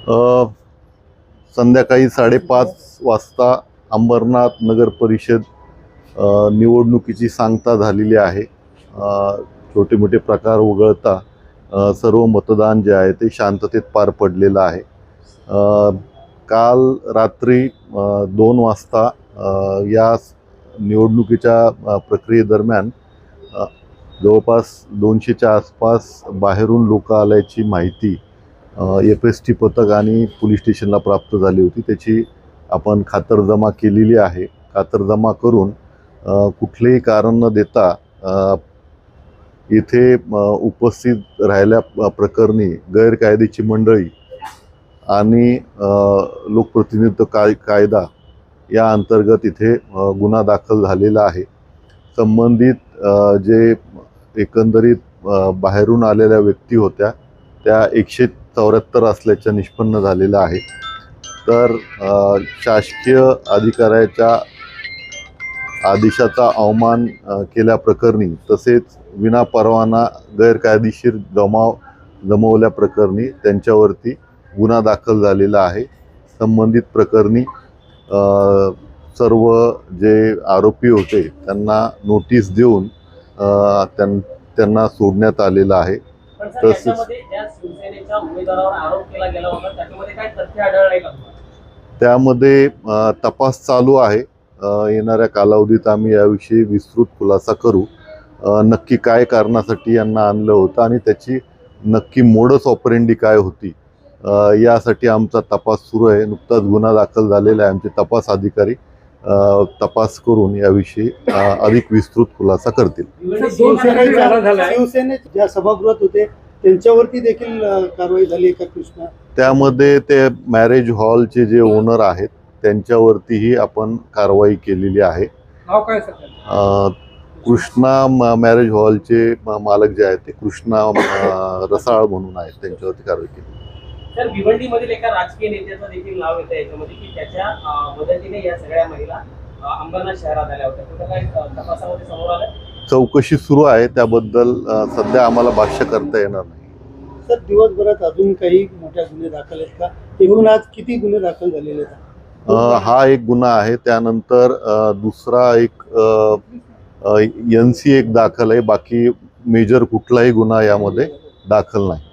अ, संध्याकाळी 5:30 वाजता अंबरनाथ नगर परिषद निवडणुकीची सांगता झालेली आहे. छोटे मोठे प्रकार वगळता सर्व मतदान जे आहे ते शांततेत पार पडलेलं आहे. काल रात्री 2 वाजता या निवडणुकीच्या प्रक्रियेदरम्यान जवळपास 200च्या आसपास बाहेरून लोक आल्याची माहिती FST पथक आणि पोलीस स्टेशनला प्राप्त झाली होती. त्याची आपण खातरजमा केलेली आहे. खातरजमा करून कुठलेही कारण न देता इथे उपस्थित राहिल्या प्रकरणी गैरकायदेची मंडळी आणि लोकप्रतिनिधित्व कायदा या अंतर्गत इथे गुन्हा दाखल झालेला आहे. संबंधित जे एकंदरीत बाहेरून आलेल्या व्यक्ती होत्या त्या 174 असल्याचं निष्पन्न झालेलं आहे. तर शासकीय अधिकाऱ्याच्या आदेशाचा अवमान केल्याप्रकरणी तसेच विनापरवाना गैरकायदेशीर जमवल्याप्रकरणी त्यांच्यावरती गुन्हा दाखल झालेला आहे. संबंधित प्रकरणी सर्व जे आरोपी होते त्यांना नोटीस देऊन त्यांना सोडण्यात आलेलं आहे. तसेच त्यामध्ये तपास चालू आहे. येणाऱ्या कालावधीत आम्ही याविषयी विस्तृत खुलासा करू. नक्की काय कारणासाठी यांना आणलं होतं आणि त्याची नक्की मोडस ऑपरेंडी काय होती यासाठी आमचा तपास सुरू आहे. नुकताच गुन्हा दाखल झालेला आहे. आमचे तपास अधिकारी तपास करून याविषयी अधिक विस्तृत खुलासा करतील. शिवसेनेत ज्या सभागृहात होते त्यांच्यावरती देखील कारवाई झाली का कृष्णा? त्यामध्ये ते मॅरेज हॉलचे जे ओनर आहेत त्यांच्यावरतीही आपण कारवाई केलेली आहे. नाव काय सर? कृष्णा मॅरेज हॉलचे मालक जे आहेत ते कृष्णा रसाळ म्हणून आहेत, त्यांच्यावरती कारवाई केली. सर, भिवंडीमधील एका राजकीय नेत्याचं देखील नाव येतं याच्यामध्ये की त्याच्या मदतीने या सगळ्या महिला अंबरनाथ शहरात आल्या होत्या. कुठं काय तपासामध्ये समोर आलं? चौकशी सुरू आहे. त्याबद्दल सध्या आम्हाला भाष्य करता येणार नाही. सर, दिवसभरात अजून काही मोठ्या गुन्हे दाखल आहेत का? एकूण आज किती गुन्हे दाखल झालेले आहेत? हा एक गुन्हा आहे. त्यानंतर दुसरा एक NC एक दाखल आहे. बाकी मेजर कुठलाही गुन्हा यामध्ये दाखल नाही.